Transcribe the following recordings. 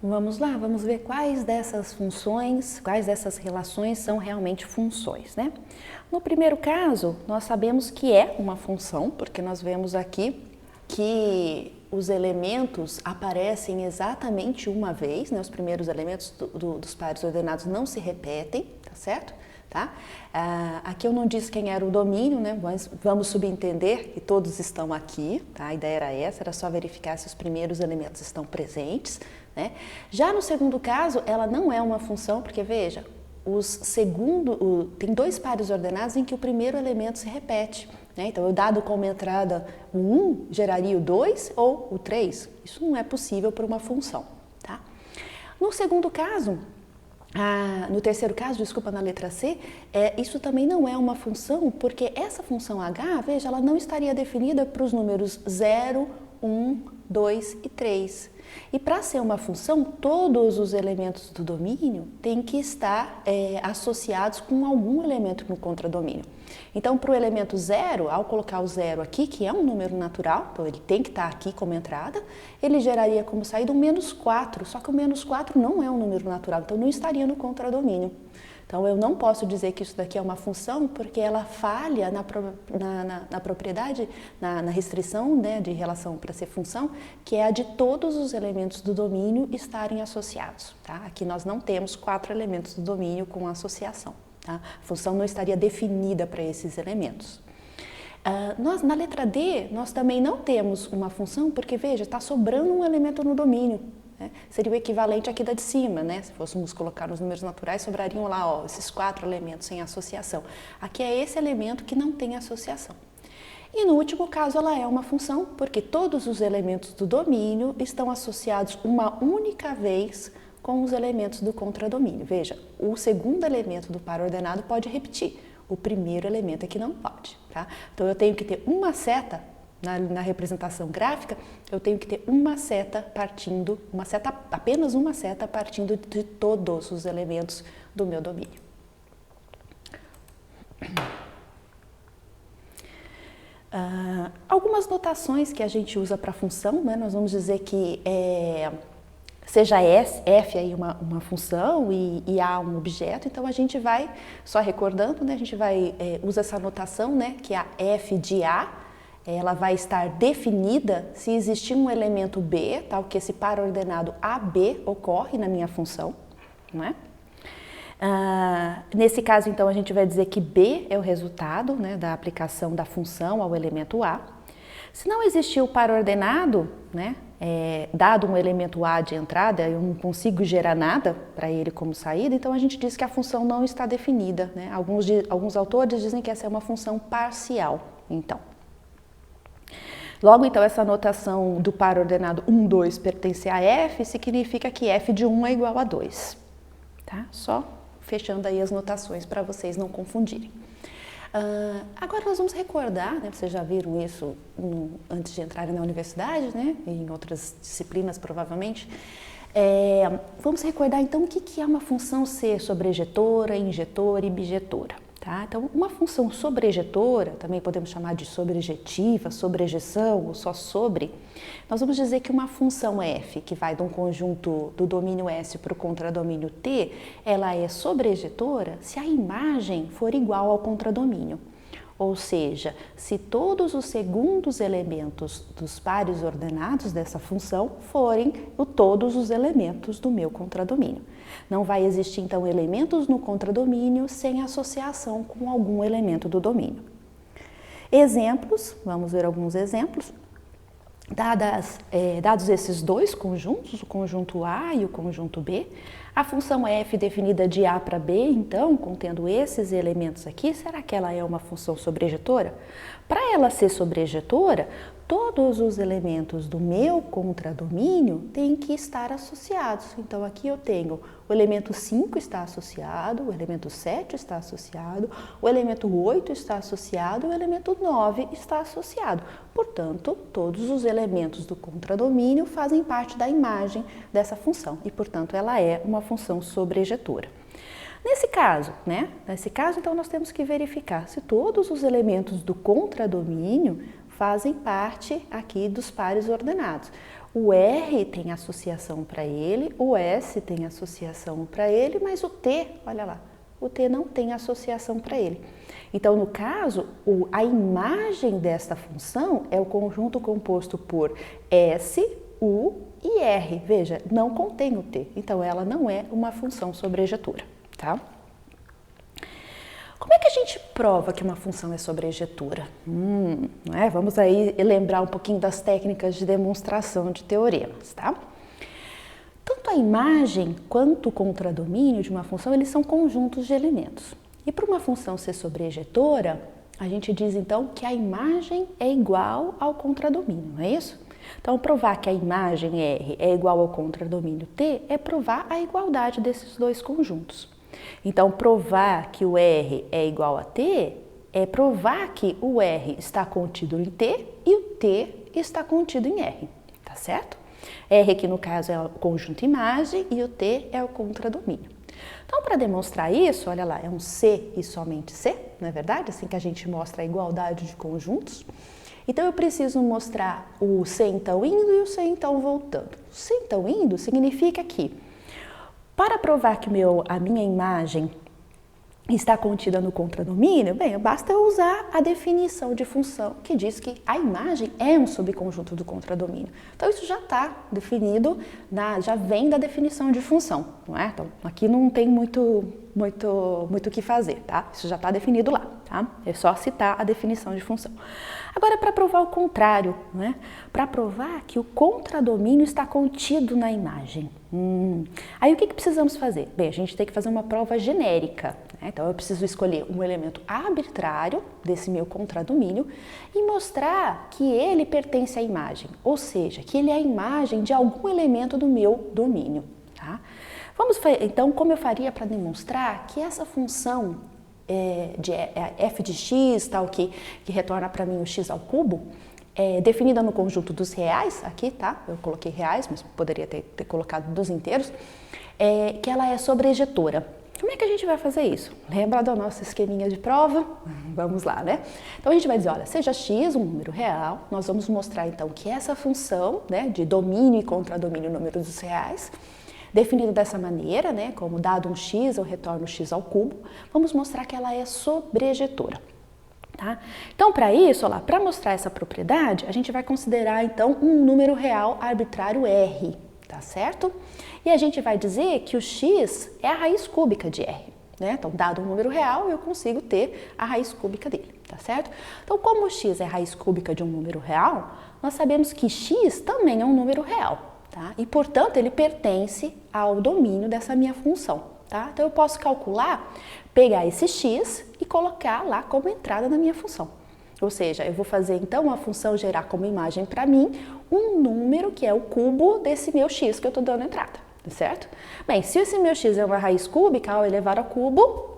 Vamos lá, vamos ver quais dessas funções, quais dessas relações são realmente funções, né? No primeiro caso, nós sabemos que é uma função, porque nós vemos aqui que os elementos aparecem exatamente uma vez, né? Os primeiros elementos dos pares ordenados não se repetem, tá certo? Tá? Aqui eu não disse quem era o domínio, né? Mas vamos subentender que todos estão aqui, tá? A ideia era essa, era só verificar se os primeiros elementos estão presentes, né? Já no segundo caso, ela não é uma função, porque veja, tem dois pares ordenados em que o primeiro elemento se repete, né? Então, eu dado como entrada o 1, geraria o 2 ou o 3. Isso não é possível para uma função, tá? No segundo caso, no terceiro caso, desculpa, na letra C, isso também não é uma função, porque essa função h, veja, ela não estaria definida para os números 0, 1, 2 e 3. E para ser uma função, todos os elementos do domínio têm que estar associados com algum elemento no contradomínio. Então, para o elemento 0, ao colocar o 0 aqui, que é um número natural, então ele tem que estar aqui como entrada, ele geraria como saída um menos 4, só que o menos 4 não é um número natural, então não estaria no contradomínio. Então, eu não posso dizer que isso daqui é uma função, porque ela falha na propriedade, na restrição, né, de relação para ser função, que é a de todos os elementos do domínio estarem associados. Tá? Aqui nós não temos 4 elementos do domínio com associação. Tá? A função não estaria definida para esses elementos. Na letra D, nós também não temos uma função, porque veja, está sobrando um elemento no domínio. Seria o equivalente aqui da de cima, né? Se fôssemos colocar nos números naturais, sobrariam lá, ó, esses 4 elementos sem associação. Aqui é esse elemento que não tem associação. E no último caso, ela é uma função, porque todos os elementos do domínio estão associados uma única vez com os elementos do contradomínio. Veja, o segundo elemento do par ordenado pode repetir, o primeiro elemento é que não pode, tá? Então, eu tenho que ter uma seta. Na representação gráfica, eu tenho que ter apenas uma seta partindo de todos os elementos do meu domínio. Algumas notações que a gente usa para função, né? Nós vamos dizer que seja f aí uma função e A um objeto, então a gente vai, só recordando, né? A gente vai usa essa notação, né? Que a f de A, ela vai estar definida se existir um elemento B, tal que esse par ordenado AB ocorre na minha função, não é? Nesse caso, então, a gente vai dizer que B é o resultado, né, da aplicação da função ao elemento A. Se não existir o par ordenado, né, dado um elemento A de entrada, eu não consigo gerar nada para ele como saída, então a gente diz que a função não está definida, né? Alguns autores dizem que essa é uma função parcial, então. Logo, então, essa notação do par ordenado 1, 2 pertence a f, significa que f de 1 é igual a 2. Tá? Só fechando aí as notações para vocês não confundirem. Agora nós vamos recordar, né, vocês já viram isso antes de entrarem na universidade, né, em outras disciplinas provavelmente. Vamos recordar então o que é uma função ser sobrejetora, injetora e bijetora. Tá? Então, uma função sobrejetora, também podemos chamar de sobrejetiva, sobrejeção ou só sobre, nós vamos dizer que uma função f, que vai de um conjunto do domínio S para o contradomínio T, ela é sobrejetora se a imagem for igual ao contradomínio. Ou seja, se todos os segundos elementos dos pares ordenados dessa função forem todos os elementos do meu contradomínio. Não vai existir, então, elementos no contradomínio sem associação com algum elemento do domínio. Exemplos, vamos ver alguns exemplos. Dados esses dois conjuntos, o conjunto A e o conjunto B, a função f definida de A para B, então, contendo esses elementos aqui, será que ela é uma função sobrejetora? Para ela ser sobrejetora, todos os elementos do meu contradomínio têm que estar associados. Então, aqui eu tenho o elemento 5 está associado, o elemento 7 está associado, o elemento 8 está associado, o elemento 9 está associado. Portanto, todos os elementos do contradomínio fazem parte da imagem dessa função e, portanto, ela é uma função sobrejetora. Nesse caso, então, nós temos que verificar se todos os elementos do contradomínio fazem parte aqui dos pares ordenados. O R tem associação para ele, o S tem associação para ele, mas o T, olha lá, o T não tem associação para ele. Então, no caso, a imagem desta função é o conjunto composto por S, U e R. Veja, não contém o T, então ela não é uma função sobrejetora, tá? Como é que a gente prova que uma função é sobrejetora? Não é? Vamos aí lembrar um pouquinho das técnicas de demonstração de teoremas, tá? Tanto a imagem quanto o contradomínio de uma função, eles são conjuntos de elementos. E para uma função ser sobrejetora, a gente diz então que a imagem é igual ao contradomínio, não é isso? Então, provar que a imagem R é igual ao contradomínio T é provar a igualdade desses dois conjuntos. Então, provar que o R é igual a T é provar que o R está contido em T e o T está contido em R, tá certo? R aqui no caso é o conjunto imagem e o T é o contradomínio. Então, para demonstrar isso, olha lá, é um C e somente C, não é verdade? Assim que a gente mostra a igualdade de conjuntos. Então, eu preciso mostrar o C então indo e o C então voltando. O C então indo significa que, para provar que a minha imagem está contida no contradomínio, bem, basta eu usar a definição de função que diz que a imagem é um subconjunto do contradomínio. Então, isso já está definido, já vem da definição de função, não é? Então, aqui não tem muito o que fazer, tá? Isso já está definido lá, tá? É só citar a definição de função. Agora, para provar o contrário, não é? Para provar que o contradomínio está contido na imagem. Aí, o que precisamos fazer? Bem, a gente tem que fazer uma prova genérica, né? Então, eu preciso escolher um elemento arbitrário desse meu contradomínio e mostrar que ele pertence à imagem, ou seja, que ele é a imagem de algum elemento do meu domínio, tá? Então, como eu faria para demonstrar que essa função de f de x, tal, que retorna para mim o x ao cubo, definida no conjunto dos reais, aqui, tá? Eu coloquei reais, mas poderia ter colocado dos inteiros, que ela é sobrejetora. Como é que a gente vai fazer isso? Lembra do nosso esqueminha de prova? Vamos lá, né? Então, a gente vai dizer, olha, seja x um número real, nós vamos mostrar, então, que essa função, né, de domínio e contradomínio número dos reais, definido dessa maneira, né, como dado um x, eu retorno x ao cubo, vamos mostrar que ela é sobrejetora. Tá? Então, para isso, para mostrar essa propriedade, a gente vai considerar, então, um número real arbitrário R, tá certo? E a gente vai dizer que o x é a raiz cúbica de R, né? Então, dado um número real, eu consigo ter a raiz cúbica dele, tá certo? Então, como o x é a raiz cúbica de um número real, nós sabemos que x também é um número real. Tá? E, portanto, ele pertence ao domínio dessa minha função. Tá? Então, eu posso calcular, pegar esse x e colocar lá como entrada na minha função. Ou seja, eu vou fazer, então, a função gerar como imagem para mim um número que é o cubo desse meu x que eu estou dando entrada, certo? Bem, se esse meu x é uma raiz cúbica, ao elevar ao cubo,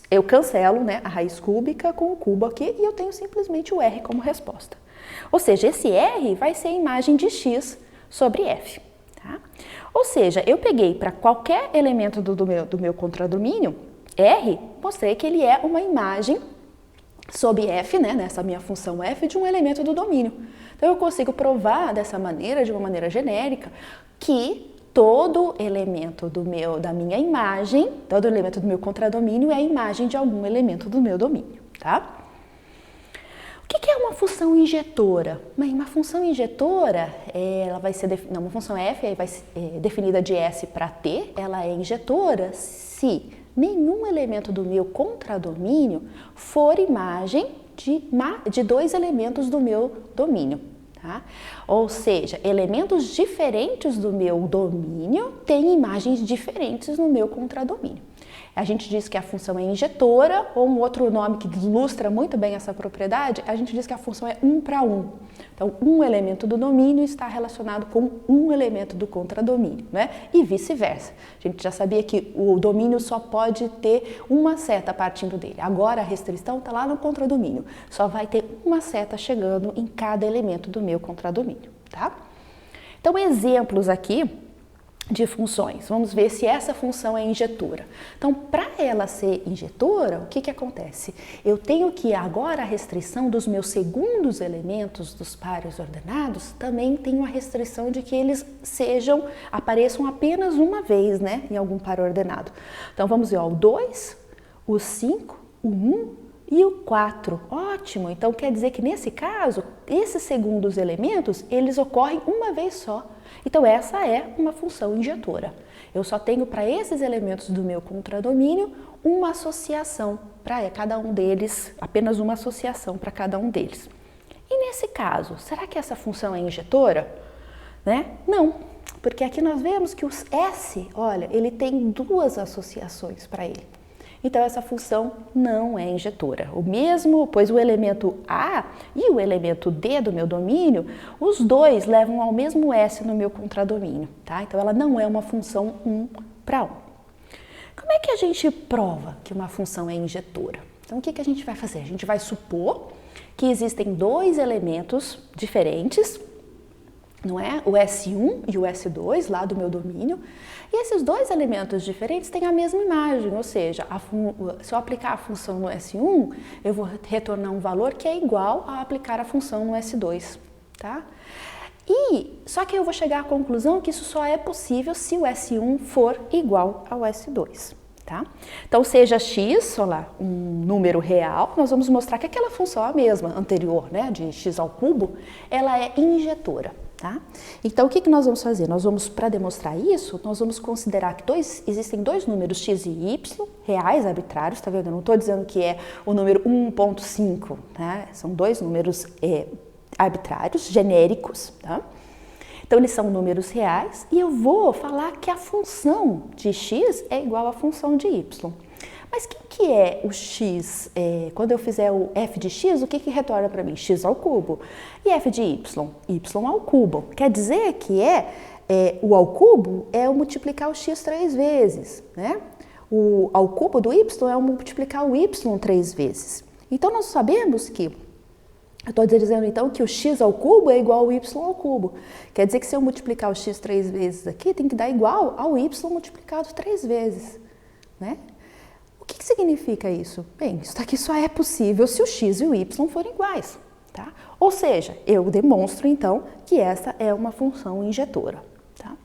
eu cancelo, né, a raiz cúbica com o cubo aqui e eu tenho simplesmente o r como resposta. Ou seja, esse r vai ser a imagem de x sobre f, tá? Ou seja, eu peguei para qualquer elemento do meu contradomínio, R, mostrei que ele é uma imagem sob f, né, nessa minha função f, de um elemento do domínio. Então, eu consigo provar dessa maneira, de uma maneira genérica, que todo elemento da minha imagem, todo elemento do meu contradomínio é a imagem de algum elemento do meu domínio, tá? O que é uma função injetora? Bem, uma função injetora, ela vai ser uma função f vai ser definida de S para T, ela é injetora se nenhum elemento do meu contradomínio for imagem de dois elementos do meu domínio. Tá? Ou seja, elementos diferentes do meu domínio têm imagens diferentes no meu contradomínio. A gente diz que a função é injetora, ou um outro nome que ilustra muito bem essa propriedade, a gente diz que a função é 1 para 1. Então, um elemento do domínio está relacionado com um elemento do contradomínio, né? E vice-versa. A gente já sabia que o domínio só pode ter uma seta partindo dele. Agora, a restrição está lá no contradomínio. Só vai ter uma seta chegando em cada elemento do meu contradomínio, tá? Então, exemplos aqui de funções. Vamos ver se essa função é injetora. Então, para ela ser injetora, o que acontece? Eu tenho que agora a restrição dos meus segundos elementos dos pares ordenados, também tenho a restrição de que eles apareçam apenas uma vez, né, em algum par ordenado. Então, vamos ver, ó, o 2, o 5, o 1 e o 4. Ótimo! Então, quer dizer que nesse caso, esses segundos elementos, eles ocorrem uma vez só. Então, essa é uma função injetora. Eu só tenho para esses elementos do meu contradomínio uma associação para cada um deles, apenas uma associação para cada um deles. E nesse caso, será que essa função é injetora? Né? Não, porque aqui nós vemos que o S, olha, ele tem duas associações para ele. Então, essa função não é injetora. Pois o elemento A e o elemento D do meu domínio, os dois levam ao mesmo S no meu contradomínio, tá? Então, ela não é uma função 1 para 1. Como é que a gente prova que uma função é injetora? Então, o que a gente vai fazer? A gente vai supor que existem dois elementos diferentes, não é? O S1 e o S2 lá do meu domínio. E esses dois elementos diferentes têm a mesma imagem, ou seja, se eu aplicar a função no S1, eu vou retornar um valor que é igual a aplicar a função no S2, tá? Só que eu vou chegar à conclusão que isso só é possível se o S1 for igual ao S2, tá? Então, seja x, olha lá, um número real, nós vamos mostrar que aquela função é a mesma, anterior, né, de x ao cubo, ela é injetora. Tá? Então, o que nós vamos fazer? Nós vamos, para demonstrar isso, nós vamos considerar que existem dois números x e y, reais, arbitrários, tá vendo? Eu não estou dizendo que é o número 1.5, tá? São dois números arbitrários, genéricos, tá? Então, eles são números reais e eu vou falar que a função de x é igual à função de y. Mas o que é o x? Quando eu fizer o f de x, o que retorna para mim? X ao cubo. E f de y? Y ao cubo. Quer dizer que o ao cubo é o multiplicar o x 3 vezes, né? O ao cubo do y é o multiplicar o y 3 vezes. Então, nós sabemos que, eu estou dizendo então que o x ao cubo é igual ao y ao cubo. Quer dizer que se eu multiplicar o x 3 vezes aqui, tem que dar igual ao y multiplicado 3 vezes, né? O que significa isso? Bem, isso aqui só é possível se o x e o y forem iguais, tá? Ou seja, eu demonstro então que essa é uma função injetora, tá?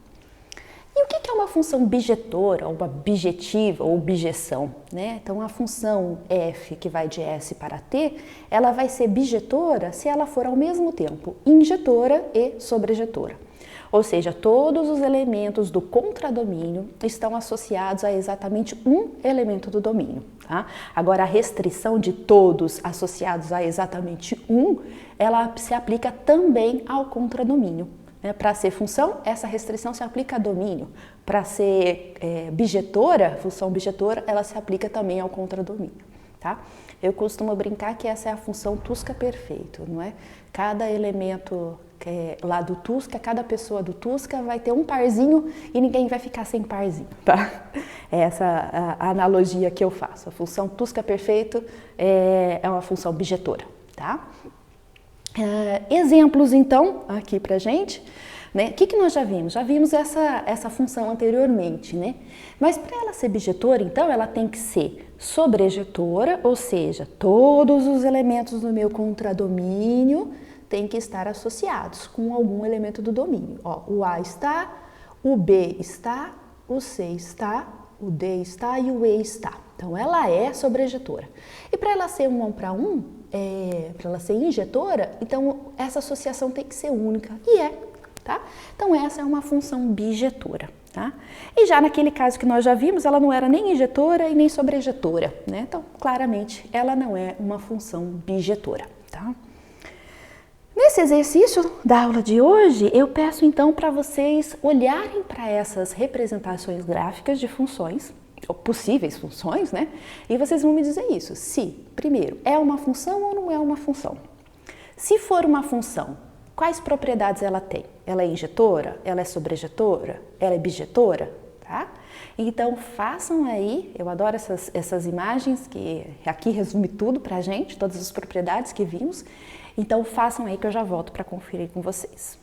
E o que é uma função bijetora, ou uma bijetiva, ou bijeção, né? Então, a função f, que vai de S para T, ela vai ser bijetora se ela for ao mesmo tempo injetora e sobrejetora. Ou seja, todos os elementos do contradomínio estão associados a exatamente um elemento do domínio, tá? Agora, a restrição de todos associados a exatamente um, ela se aplica também ao contradomínio, né? Para ser função, essa restrição se aplica a domínio. Para ser bijetora, função bijetora, ela se aplica também ao contradomínio, tá? Eu costumo brincar que essa é a função Tusca perfeito, não é? Cada elemento lá do Tusca, cada pessoa do Tusca vai ter um parzinho e ninguém vai ficar sem parzinho, tá? Essa é a analogia que eu faço. A função Tusca perfeito é uma função bijetora, tá? Exemplos, então, aqui pra gente, né? O que nós já vimos? Já vimos essa função anteriormente, né? Mas para ela ser bijetora, então, ela tem que ser sobrejetora, ou seja, todos os elementos do meu contradomínio têm que estar associados com algum elemento do domínio. Ó, o A está, o B está, o C está, o D está e o E está. Então, ela é sobrejetora. E para ela ser um para um, para ela ser injetora, então essa associação tem que ser única. E tá? Então, essa é uma função bijetora. Tá? E já naquele caso que nós já vimos, ela não era nem injetora e nem sobrejetora, né? Então, claramente, ela não é uma função bijetora, tá? Nesse exercício da aula de hoje, eu peço então para vocês olharem para essas representações gráficas de funções, ou possíveis funções, né? E vocês vão me dizer isso, se, primeiro, é uma função ou não é uma função. Se for uma função, quais propriedades ela tem? Ela é injetora? Ela é sobrejetora? Ela é bijetora? Tá? Então, façam aí, eu adoro essas imagens, que aqui resume tudo pra gente, todas as propriedades que vimos. Então, façam aí que eu já volto para conferir com vocês.